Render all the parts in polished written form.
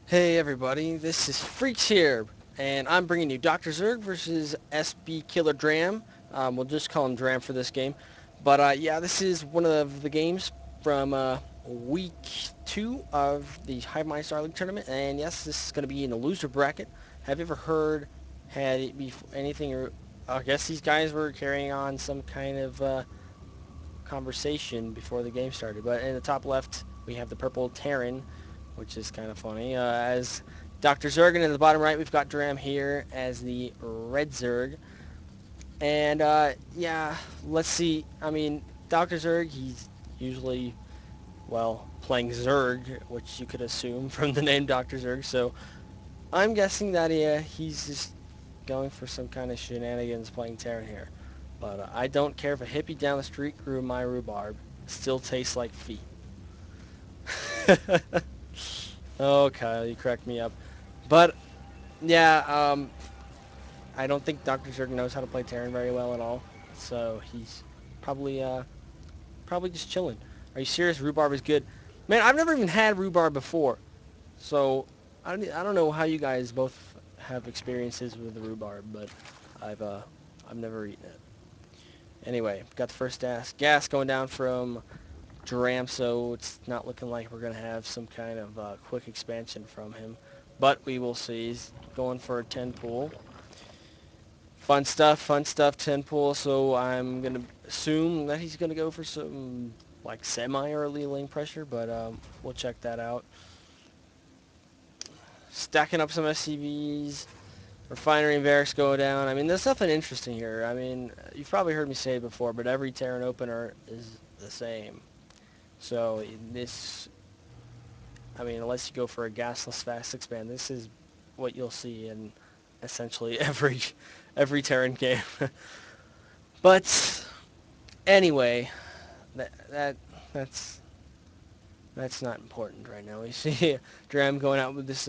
Hey everybody, this is Freaks here, and I'm bringing you DrZerg versus SBKillerDram. We'll just call him Dram for this game. But yeah, this is one of the games from week 2 of the Hivemind Star League tournament, and yes, this is going to be in the loser bracket. Have you ever heard, had it be anything, or I guess these guys were carrying on some kind of conversation before the game started. But in the top left, we have the purple Terran, which is kind of funny. As Dr. Zerg, and in the bottom right, we've got Dram here as the red Zerg. And yeah, let's see. I mean, Dr. Zerg, he's usually, well, playing Zerg, which you could assume from the name Dr. Zerg. So I'm guessing that he's just going for some kind of shenanigans playing Terran here. But I don't care if a hippie down the street grew my rhubarb. Still tastes like feet. Oh, Kyle, you cracked me up. But yeah, I don't think Dr. Zerg knows how to play Terran very well at all. So he's probably probably just chilling. Are you serious? Rhubarb is good. Man, I've never even had rhubarb before. So I don't know how you guys both have experiences with the rhubarb, but I've never eaten it. Anyway, got the first gas going down from Dram, so it's not looking like we're going to have some kind of quick expansion from him. But we will see. He's going for a 10 pool. Fun stuff, 10 pool, so I'm going to assume that he's going to go for some like semi-early lane pressure, but we'll check that out. Stacking up some SCVs. Refinery and barracks go down. I mean, there's nothing interesting here. I mean, you've probably heard me say it before, but every Terran opener is the same. So this, I mean, unless you go for a gasless fast expand, this is what you'll see in essentially every Terran game. But anyway, that that that's that's not important right now. We see Dram going out with this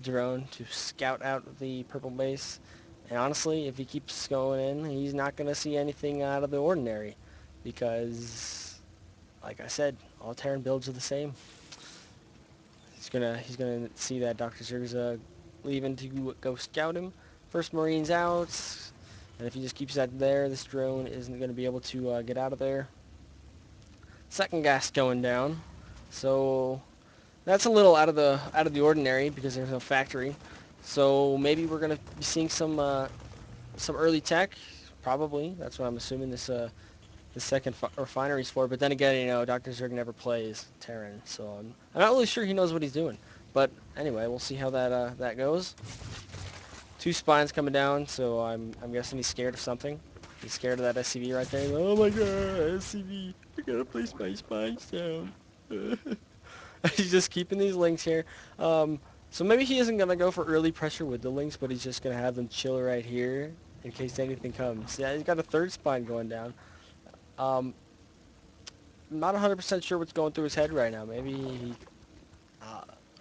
drone to scout out the purple base. And honestly, if he keeps going in, he's not going to see anything out of the ordinary. Because, like I said, all Terran builds are the same. He's gonna see that Dr. Zerg's leaving to go scout him. First Marine's out. And if he just keeps that there, this drone isn't going to be able to get out of there. Second gas going down. So that's a little out of the ordinary because there's no factory. So maybe we're gonna be seeing some early tech. Probably that's what I'm assuming the second refinery's for. But then again, you know, Dr. Zerg never plays Terran, so I'm not really sure he knows what he's doing. But anyway, we'll see how that goes. Two spines coming down, so I'm guessing he's scared of something. He's scared of that SCV right there. Oh my god, SCV! I gotta place my spines down. He's just keeping these links here. So maybe he isn't going to go for early pressure with the links, but he's just going to have them chill right here in case anything comes. Yeah, he's got a third spine going down. Um, not 100% sure what's going through his head right now. Maybe he...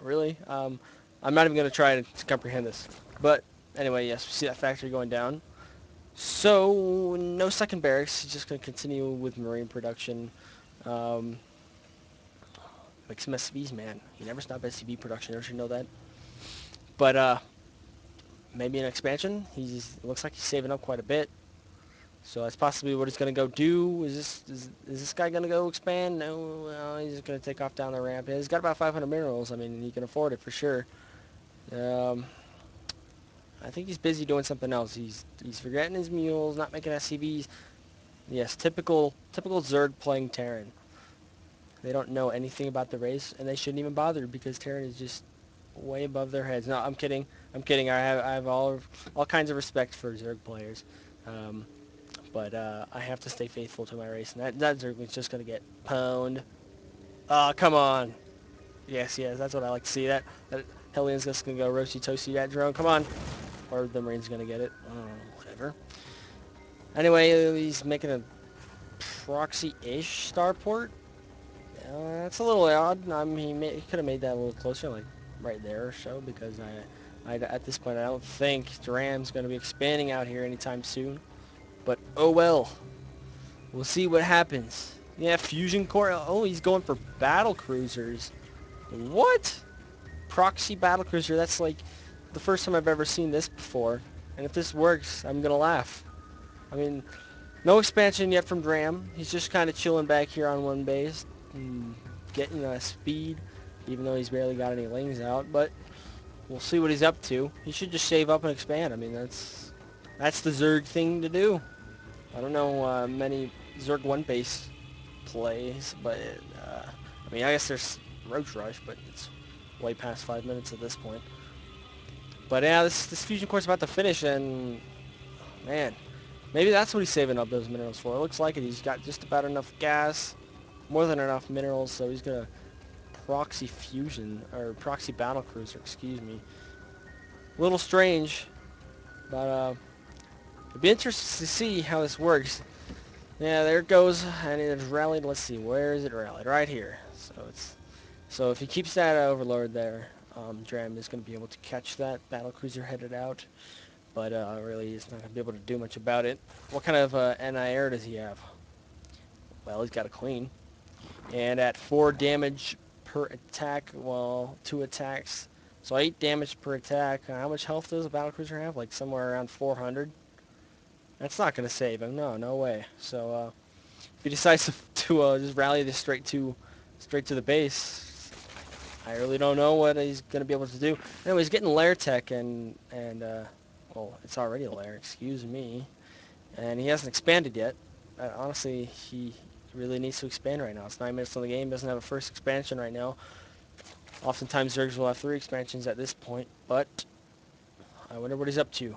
really? I'm not even going to try to comprehend this. But anyway, yes, we see that factory going down. So, no second barracks. He's just going to continue with marine production. Like some SCVs, man. You never stop SCV production. You should know that. But maybe an expansion. It looks like he's saving up quite a bit. So that's possibly what he's gonna go do. Is this guy gonna go expand? No, well, he's just gonna take off down the ramp. Yeah, he's got about 500 minerals. I mean, he can afford it for sure. Um, I think he's busy doing something else. He's forgetting his mules, not making SCVs. Yes, typical Zerg playing Terran. They don't know anything about the race, and they shouldn't even bother because Terran is just way above their heads. No, I'm kidding. I'm kidding. I have all kinds of respect for Zerg players, but I have to stay faithful to my race, and that Zerg is just gonna get pwned. Oh, come on. Yes, that's what I like to see. That Hellions just gonna go roasty toasty that drone. Come on, or the Marine's gonna get it. Oh, whatever. Anyway, he's making a proxy-ish starport. That's a little odd. I mean, he could have made that a little closer, like right there or so, because at this point, I don't think Dram's going to be expanding out here anytime soon. But, oh well. We'll see what happens. Yeah, fusion core. Oh, he's going for battle cruisers. What? proxy battlecruiser. That's like the first time I've ever seen this before. And if this works, I'm gonna laugh. I mean, no expansion yet from Dram. He's just kind of chilling back here on one base, getting speed, even though he's barely got any lanes out. But we'll see what he's up to. He should just save up and expand. I mean, that's the Zerg thing to do. I don't know many Zerg one base plays, but I mean, I guess there's Roach Rush, but it's way past 5 minutes at this point. But yeah, this fusion core's about to finish, and man, maybe that's what he's saving up those minerals for. It looks like it. He's got just about enough gas, more than enough minerals, so he's gonna proxy fusion or proxy battle cruiser. Excuse me. A little strange, but it'd be interesting to see how this works. Yeah, there it goes, and it's rallied. Let's see, where is it rallied? Right here. So if he keeps that overload there, Dram is going to be able to catch that battlecruiser headed out, but really he's not going to be able to do much about it. What kind of anti-air does he have? Well, he's got a clean, and at 4 damage per attack, well, 2 attacks, so 8 damage per attack. How much health does a battlecruiser have? Like somewhere around 400. That's not going to save him. No way. So if he decides to just rally this straight to the base, I really don't know what he's going to be able to do. Anyway, he's getting lair tech, and well, it's already a lair, excuse me. And he hasn't expanded yet. Honestly, he really needs to expand right now. It's 9 minutes on the game, doesn't have a first expansion right now. Oftentimes, Zergs will have 3 expansions at this point, but I wonder what he's up to.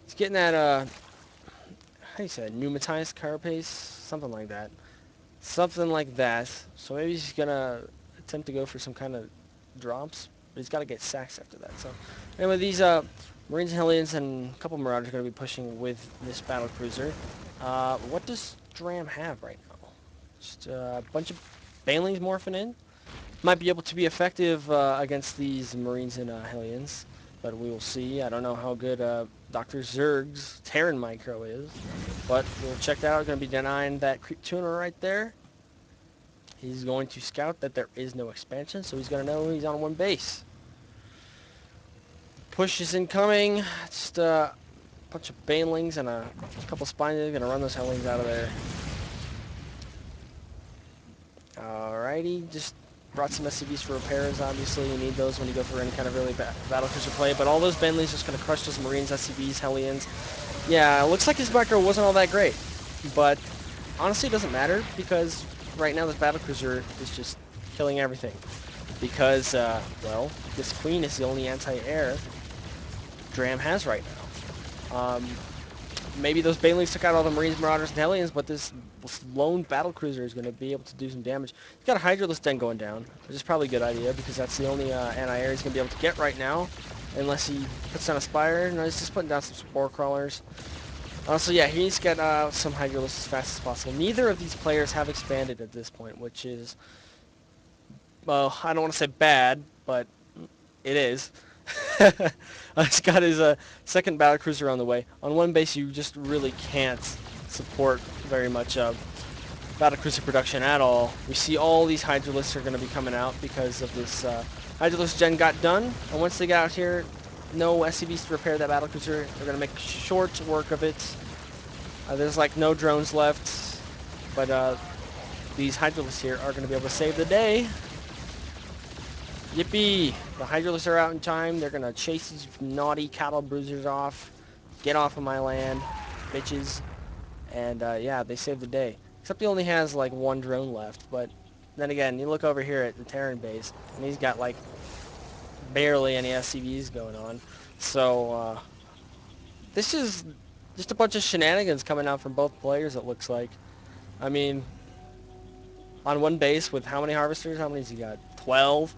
He's getting that, how do you say that, pneumatized carapace? Something like that. Something like that. So maybe he's going to attempt to go for some kind of drops, but he's got to get sacks after that. So anyway, these Marines and Hellions and a couple Marauders are going to be pushing with this battle cruiser. What does Dram have right now? Just a bunch of Banelings morphing in. Might be able to be effective against these Marines and Hellions, but we will see. I don't know how good DrZerg's Terran Micro is, but we'll check that out. Going to be denying that creep tuner right there. He's going to scout that there is no expansion, so he's going to know he's on one base. Push is incoming. Just a bunch of Banelings and a couple Spines. Going to run those Hellions out of there. Alrighty, just brought some SCVs for repairs. Obviously, you need those when you go for any kind of really battlecruiser play. But all those Banelings just going to crush those Marines, SCVs, Hellions. Yeah, it looks like his micro wasn't all that great. But honestly, it doesn't matter because right now this battlecruiser is just killing everything. Because, well, this Queen is the only anti-air Dram has right now. Maybe those Banelings took out all the Marines, Marauders, and Hellions, but this lone battlecruiser is going to be able to do some damage. He's got a Hydralisk Den going down, which is probably a good idea because that's the only anti-air he's going to be able to get right now, unless he puts down a Spire. No, he's just putting down some Spore Crawlers. So yeah, he needs to get some Hydralisks as fast as possible. Neither of these players have expanded at this point, which is, well, I don't want to say bad, but it is. He's got his second battlecruiser on the way. On one base, you just really can't support very much of battlecruiser production at all. We see all these Hydralisks are going to be coming out because of this Hydralisk gen got done. And once they get out here, no SCVs to repair that battlecruiser. They're going to make short work of it. There's like no drones left, but these Hydralisks here are going to be able to save the day. Yippee! The Hydralisks are out in time. They're going to chase these naughty cattle bruisers off. Get off of my land, bitches. And yeah, they saved the day. Except he only has like 1 drone left. But then again, you look over here at the Terran base, and he's got like barely any SCVs going on. So this is just a bunch of shenanigans coming out from both players, it looks like. I mean, on one base with how many harvesters? How many has he got? 12?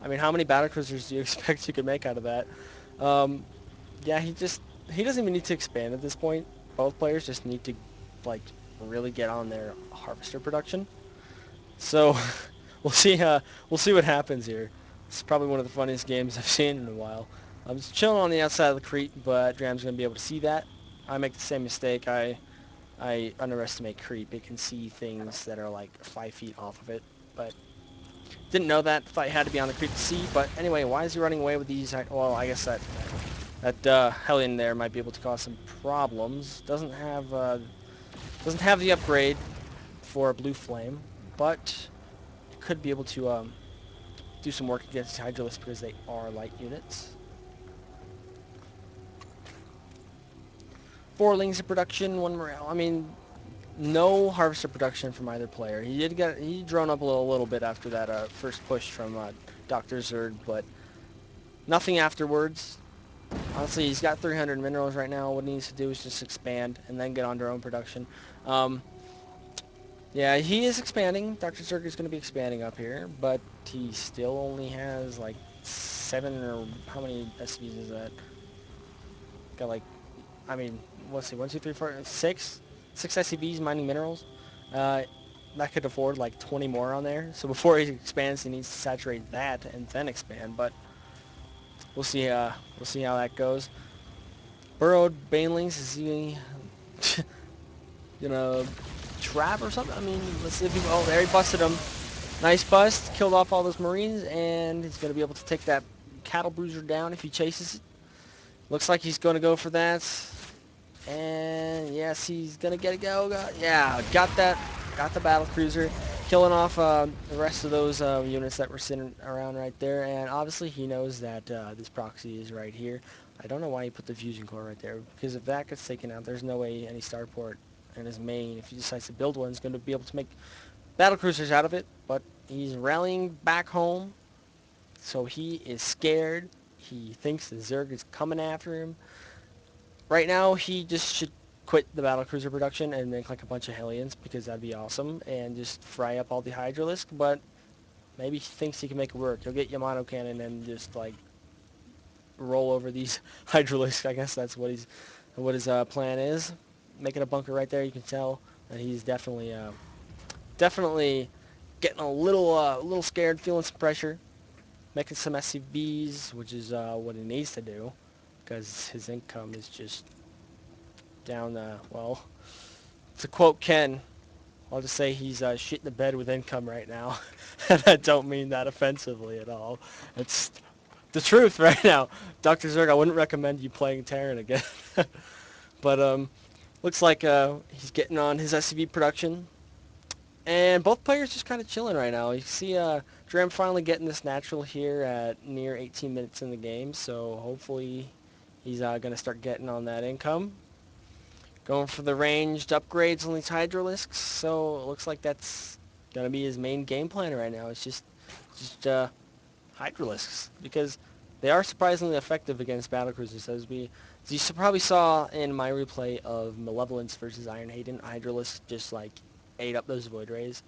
I mean, how many battlecruisers do you expect you could make out of that? Yeah, he doesn't even need to expand at this point. Both players just need to, like, really get on their harvester production. So, we'll see what happens here. It's probably one of the funniest games I've seen in a while. I'm just chilling on the outside of the Crete, but Dram's going to be able to see that. I make the same mistake. I underestimate Creep. It can see things that are like 5 feet off of it, but Didn't know that. Thought he had to be on the creep to see. But anyway, why is he running away with these? Well, I guess that Hellion there might be able to cause some problems. Doesn't have the upgrade for a blue flame, but could be able to do some work against Hydralisks because they are light units. 4 lings of production, 1 morale. I mean, no harvester production from either player. He drone up a little bit after that first push from DrZerg, but nothing afterwards. Honestly, he's got 300 minerals right now. What he needs to do is just expand and then get on drone production. Yeah, he is expanding. DrZerg is going to be expanding up here, but he still only has like 7 or how many SCVs is that? Got like, I mean, let's see, 1, 2, 3, 4, 6? 6 SCVs mining minerals. That could afford like 20 more on there. So before he expands, he needs to saturate that and then expand, but we'll see how that goes. Burrowed Banelings, is he gonna trap or something? I mean, let's see if he... Oh, there he busted him. Nice bust. Killed off all those Marines, and he's gonna be able to take that cattle bruiser down if he chases it. Looks like he's gonna go for that. And yes, he's gonna get it. Go. Yeah, got that. Got the battle cruiser. Killing off the rest of those units that were sitting around right there. And obviously he knows that this proxy is right here. I don't know why he put the fusion core right there, because if that gets taken out, there's no way any starport and his main, if he decides to build one, is going to be able to make battle cruisers out of it. But he's rallying back home, so he is scared. He thinks the Zerg is coming after him. Right now, he just should quit the battlecruiser production and make like a bunch of Hellions, because that'd be awesome, and just fry up all the Hydralisk. But maybe he thinks he can make it work. He'll get Yamato cannon and just like roll over these Hydralisk. I guess that's what his plan is. Making a bunker right there, you can tell that he's definitely getting a little scared, feeling some pressure, making some SCVs, which is what he needs to do, because his income is just down, well, to quote Ken, I'll just say he's shit in the bed with income right now. And I don't mean that offensively at all. It's the truth right now. DrZerg, I wouldn't recommend you playing Terran again. But looks like he's getting on his SCV production. And both players just kind of chilling right now. You see Dram finally getting this natural here at near 18 minutes in the game. So hopefully he's going to start getting on that income. Going for the ranged upgrades on these Hydralisks, so it looks like that's going to be his main game plan right now. It's just Hydralisks, because they are surprisingly effective against battlecruisers, as you probably saw in my replay of Malevolence versus Iron Hayden. Hydralisk just like ate up those Void Rays.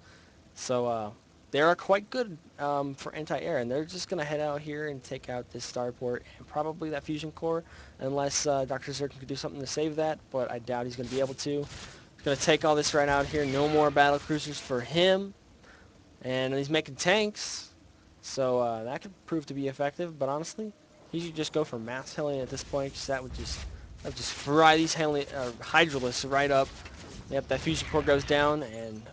So they are quite good for anti-air, and they're just going to head out here and take out this starport and probably that fusion core, unless DrZerg can do something to save that, but I doubt he's going to be able to. He's going to take all this right out here. No more battle cruisers for him, and he's making tanks, so that could prove to be effective. But honestly, he should just go for mass Hellion at this point, because that would just fry these Hydralisks right up. Yep, that fusion core goes down, and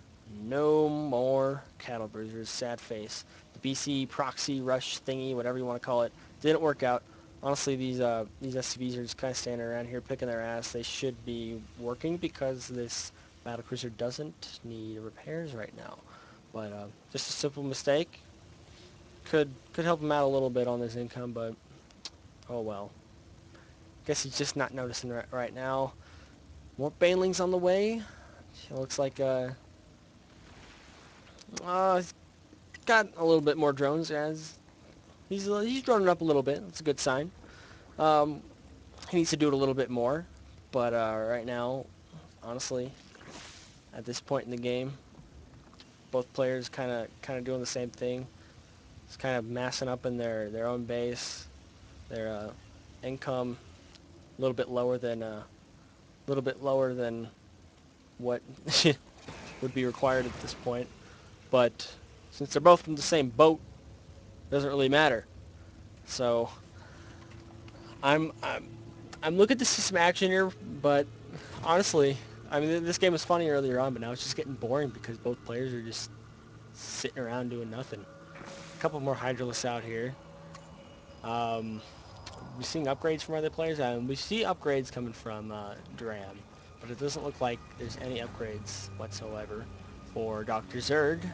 no more cattle bruisers. Sad face. The BC proxy rush thingy, whatever you want to call it, didn't work out. Honestly, these SCVs are just kind of standing around here picking their ass. They should be working, because this battlecruiser doesn't need repairs right now. But just a simple mistake. Could help him out a little bit on his income, but oh well. Guess he's just not noticing right now. More banelings on the way. It looks like he's got a little bit more drones, as he's droning up a little bit. That's a good sign. He needs to do it a little bit more, but right now, honestly, at this point in the game, both players kind of doing the same thing. It's kind of massing up in their own base. Their income a little bit lower than what would be required at this point. But since they're both in the same boat, it doesn't really matter. So I'm looking to see some action here, but honestly, I mean, this game was funny earlier on, but now it's just getting boring, because both players are just sitting around doing nothing. A couple more Hydralisks out here. Um, we're seeing upgrades from other players, and we see upgrades coming from DrZerg, but it doesn't look like there's any upgrades whatsoever for DrZerg.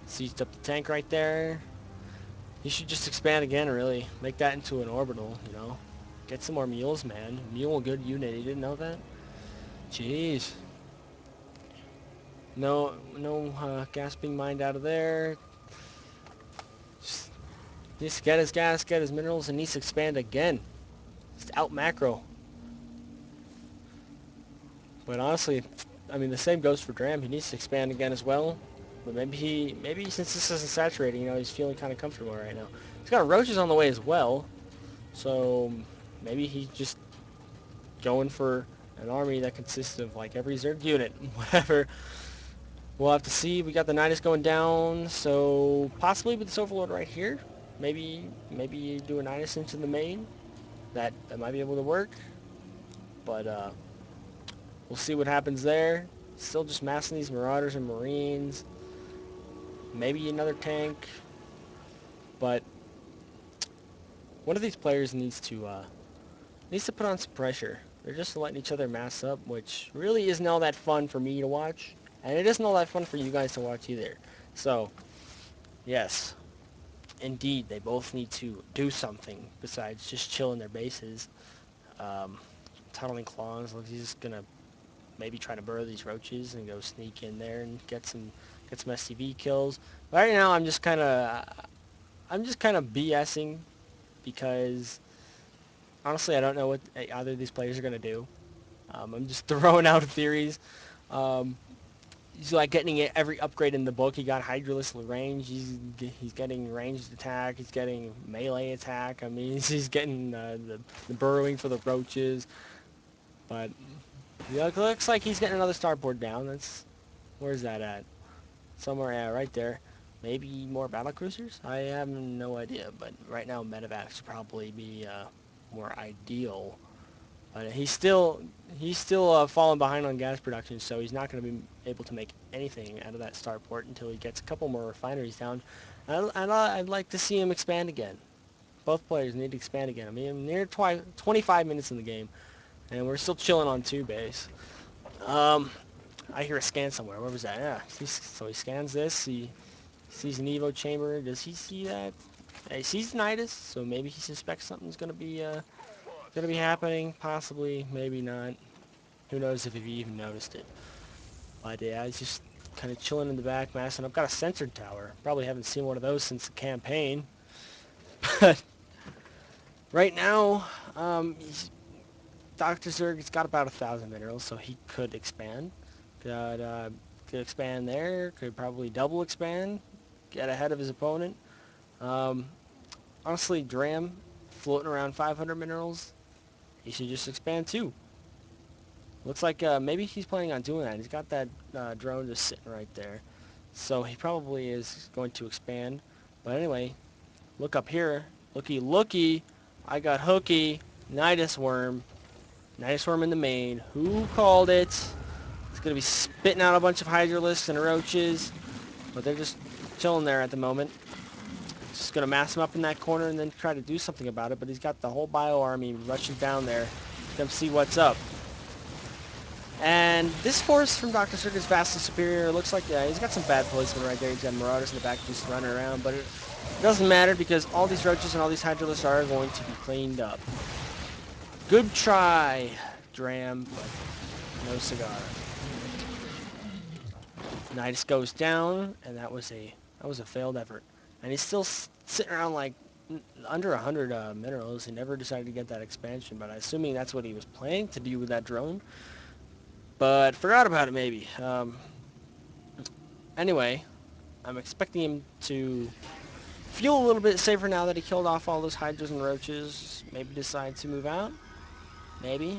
Seized up the tank right there. He should just expand again, really. Make that into an orbital, you know. Get some more mules, man. Mule, good unit. You didn't know that? Jeez. No gas being mined out of there. Just get his gas, get his minerals, and needs to expand again. Just out macro. But honestly, I mean, the same goes for Dram. He needs to expand again as well. But maybe since this isn't saturating, you know, he's feeling kind of comfortable right now. He's got roaches on the way as well. So maybe he's just going for an army that consists of like every Zerg unit, whatever. We'll have to see. We got the Nidus going down, so possibly with this Overlord right here, maybe you do a Nidus into the main. That might be able to work, but we'll see what happens there. Still just massing these Marauders and Marines. Maybe another tank, but one of these players needs to put on some pressure. They're just letting each other mass up, which really isn't all that fun for me to watch, and it isn't all that fun for you guys to watch either. So, yes, indeed, they both need to do something besides just chill in their bases. Tunneling Claws, looks he's just gonna maybe try to burrow these roaches and go sneak in there and get some SCV kills. But right now, I'm just kind of BSing because honestly, I don't know what either of these players are gonna do. I'm just throwing out theories. Um, he's like getting every upgrade in the book. He got Hydralisk range. He's getting ranged attack. He's getting melee attack. I mean, he's getting the burrowing for the roaches. But it looks like he's getting another starboard down. Where's that at? Somewhere, yeah, right there. Maybe more battle cruisers? I have no idea. But right now, medevacs would probably be more ideal. But he's still falling behind on gas production, so he's not going to be able to make anything out of that starport until he gets a couple more refineries down. And I'd like to see him expand again. Both players need to expand again. I mean, I'm near 25 minutes in the game, and we're still chilling on 2 base. I hear a scan somewhere. Where was that? Yeah. So he scans this. He sees an Evo chamber. Does he see that? Yeah, he sees Nidus, so maybe he suspects something's going to be happening. Possibly, maybe not. Who knows if he even noticed it. But yeah, he's just kind of chilling in the back, massing up. Got a censored tower. Probably haven't seen one of those since the campaign. But right now, Dr. Zerg's got about 1,000 minerals, so he could expand. Could expand there. Could probably double expand. Get ahead of his opponent. Um, honestly, Dram floating around 500 minerals. He should just expand too. Looks like maybe he's planning on doing that. He's got that drone just sitting right there. So he probably is going to expand. But anyway, look up here. Looky, looky. I got hooky. Nidus worm. Nidus worm in the main. Who called it? It's going to be spitting out a bunch of Hydralisks and roaches. But they're just chilling there at the moment. Just going to mass him up in that corner and then try to do something about it. But he's got the whole bio army rushing down there. Come see what's up. And this force from Dr. Zerg is vastly superior. It looks like he's got some bad placement right there. He's got Marauders in the back just running around, but it doesn't matter because all these roaches and all these Hydralisks are going to be cleaned up. Good try, Dram, but no cigar. Nidus goes down, and that was a failed effort. And he's still sitting around like under 100 minerals. He never decided to get that expansion, but I'm assuming that's what he was planning to do with that drone. But forgot about it maybe. Anyway, I'm expecting him to feel a little bit safer now that he killed off all those hydras and roaches. Maybe decide to move out. Maybe.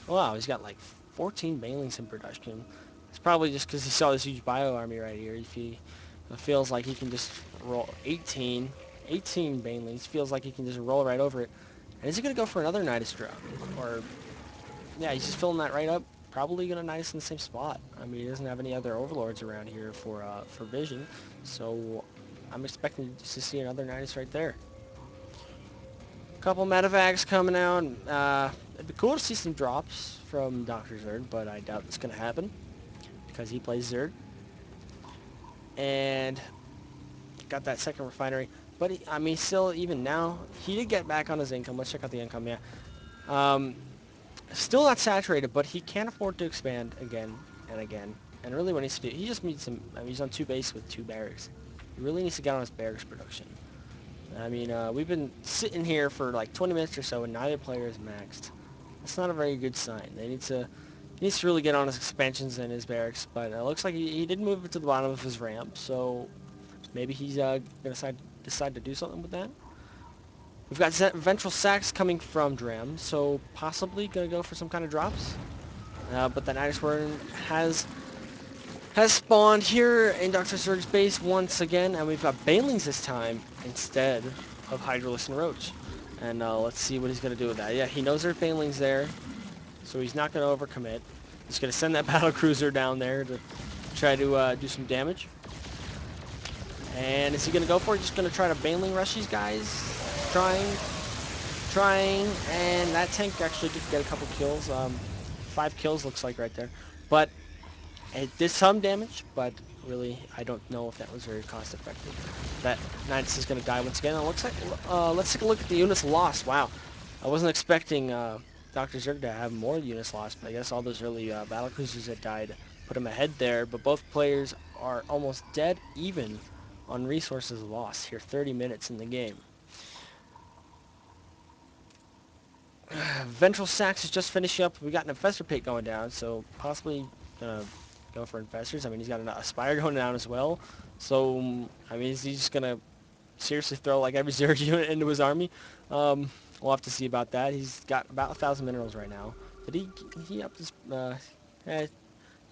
Wow, he's got like 14 banelings in production. It's probably just because he saw this huge bio army right here. If he feels like he can just roll 18 banelings, feels like he can just roll right over it. And is he going to go for another Nidus drone? Or, yeah, he's just filling that right up. Probably going to Nidus in the same spot. I mean, he doesn't have any other overlords around here for vision. So I'm expecting to see another Nidus right there. Couple medevacs coming out. It'd be cool to see some drops from DrZerg, but I doubt it's going to happen because he plays Zerg. And got that second refinery. But, I mean, still, even now, he did get back on his income. Let's check out the income, yeah. Still not saturated, but he can't afford to expand again and again. And really what he needs to do, he just needs some, I mean, he's on 2 base with 2 barracks. He really needs to get on his barracks production. I mean, we've been sitting here for like 20 minutes or so, and neither player is maxed. That's not a very good sign. He needs to really get on his expansions and his barracks, but it looks like he did move it to the bottom of his ramp, so maybe he's going to decide to do something with that. We've got ventral sacks coming from Dram, so possibly going to go for some kind of drops. But that Nidus Warden has spawned here in DrZerg's base once again, and we've got Banelings this time instead of Hydralisk and Roach. And let's see what he's going to do with that. Yeah, he knows there's Banelings there, so he's not going to overcommit. He's going to send that battle cruiser down there to try to do some damage. And is he going to go for it? Just going to try to Baneling rush these guys? Trying, and that tank actually did get a couple kills. 5 kills looks like right there. But it did some damage, but really, I don't know if that was very cost effective. That Nidus is going to die once again. It looks like, let's take a look at the units lost. Wow, I wasn't expecting DrZerg to have more units lost, but I guess all those early battle cruisers that died put him ahead there. But both players are almost dead even on resources lost here, 30 minutes in the game. Ventral Sacks is just finishing up. We got an Infestor Pit going down, so possibly gonna go for Infestors. I mean, he's got a Spire going down as well. So, I mean, is he just gonna seriously throw like every Zerg unit into his army? We'll have to see about that. He's got about 1,000 minerals right now. Did he upped his?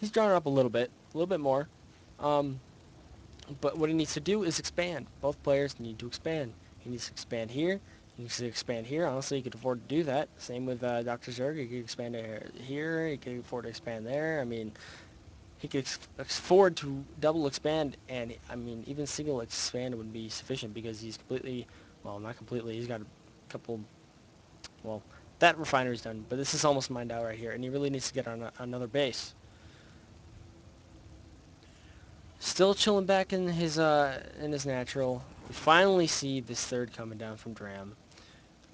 He's drawn it up a little bit more. But what he needs to do is expand. Both players need to expand. He needs to expand here. He needs to expand here. Honestly, he could afford to do that. Same with DrZerg. He could expand here. He could afford to expand there. I mean, he could afford to double expand, and I mean, even single expand would be sufficient because he's completely, well, not completely. He's got a couple, well, that refinery's done, but this is almost mined out right here, and he really needs to get on another base. Still chilling back in his natural. We finally see this third coming down from Dram.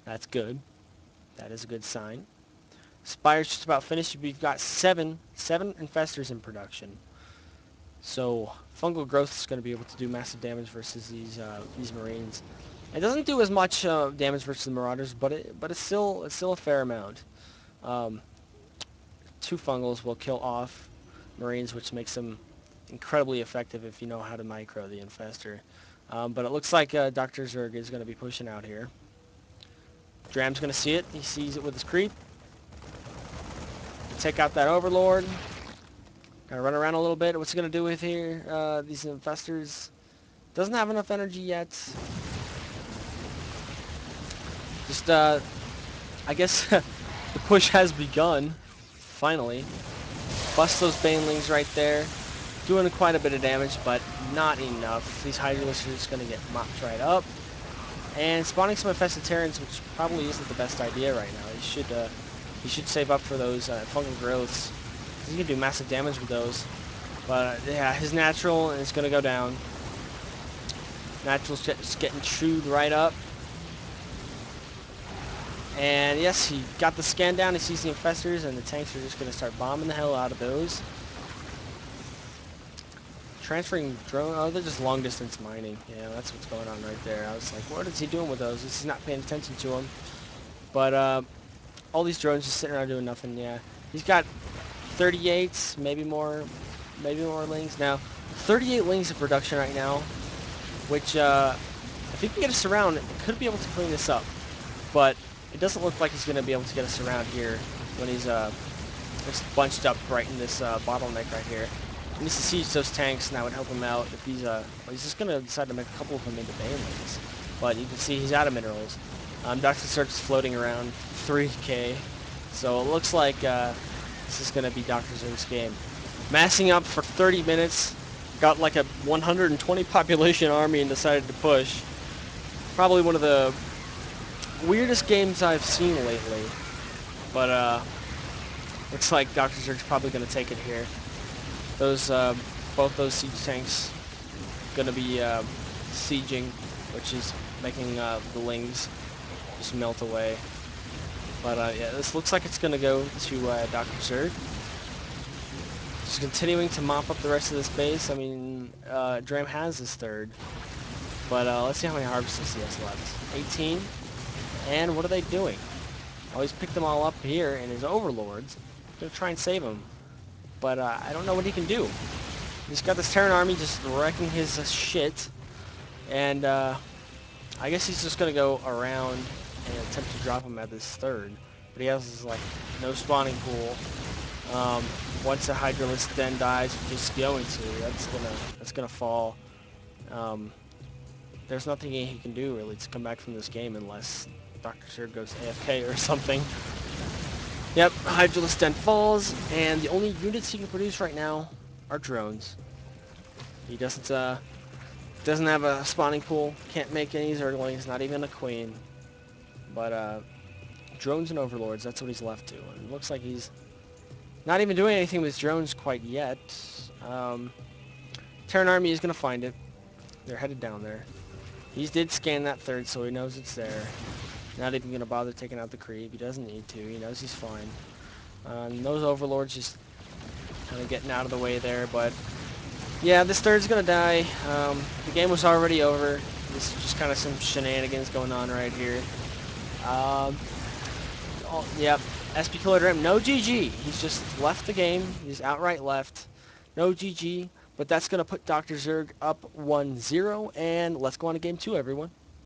That's good. That is a good sign. Spire's just about finished. We've got seven infestors in production. So fungal growth is going to be able to do massive damage versus these Marines. It doesn't do as much damage versus the Marauders, but it's still a fair amount. 2 fungals will kill off Marines, which makes them incredibly effective if you know how to micro the infestor. But it looks like DrZerg is going to be pushing out here. Dram's going to see it. He sees it with his creep. Take out that Overlord. Gotta run around a little bit. What's he going to do with here? These infestors. Doesn't have enough energy yet. Just, I guess the push has begun. Finally. Bust those Banelings right there. Doing quite a bit of damage, but not enough. These Hydralisks are just going to get mopped right up. And spawning some infested Terrans, which probably isn't the best idea right now. He should save up for those fungal growths. He can do massive damage with those. But yeah, his natural is going to go down. Natural's just getting chewed right up. And yes, he got the scan down. He sees the infestors, and the tanks are just going to start bombing the hell out of those. Transferring drone, oh, they're just long distance mining. Yeah, that's what's going on right there. I was like, what is he doing with those? He's not paying attention to them. But all these drones just sitting around doing nothing. Yeah, he's got 38, maybe more lings. Now, 38 lings in production right now, which if he can get us around, it could be able to clean this up. But it doesn't look like he's going to be able to get us around here when he's just bunched up right in this bottleneck right here. He needs to siege those tanks, and that would help him out if he's well, he's just going to decide to make a couple of them into Banelings. But you can see he's out of minerals. DrZerg is floating around 3k. So it looks like this is going to be DrZerg's game. Massing up for 30 minutes. got like a 120 population army and decided to push. Probably one of the weirdest games I've seen lately. But looks like DrZerg's probably going to take it here. Those both those siege tanks going to be sieging, which is making the lings just melt away. But yeah, this looks like it's going to go to DrZerg. Just continuing to mop up the rest of this base. I mean, Dram has his third. But let's see how many harvesters he has left. 18. And what are they doing? Oh, he's picked them all up here, and his overlords going to try and save him. But I don't know what he can do. He's got this Terran army just wrecking his shit. And I guess he's just going to go around and attempt to drop him at this third. But he has, like, no spawning pool. Once the Hydralisk Den dies, which is going to, that's gonna fall. There's nothing he can do really to come back from this game unless DrZerg goes AFK or something. Yep, Hydralisk Den falls, and the only units he can produce right now are drones. He doesn't have a spawning pool, can't make any Zerglings, not even a queen. But drones and overlords, that's what he's left to. And it looks like he's not even doing anything with drones quite yet. Terran army is going to find it. They're headed down there. He did scan that third, so he knows it's there. Not even going to bother taking out the creep. He doesn't need to. He knows he's fine. Those overlords just kind of getting out of the way there, but yeah, this third's going to die. The game was already over. This is just kind of some shenanigans going on right here. Yep, SBKillerDram, no GG. He's just left the game. He's outright left. No GG, but that's going to put DrZerg up 1-0, and let's go on to game 2, everyone.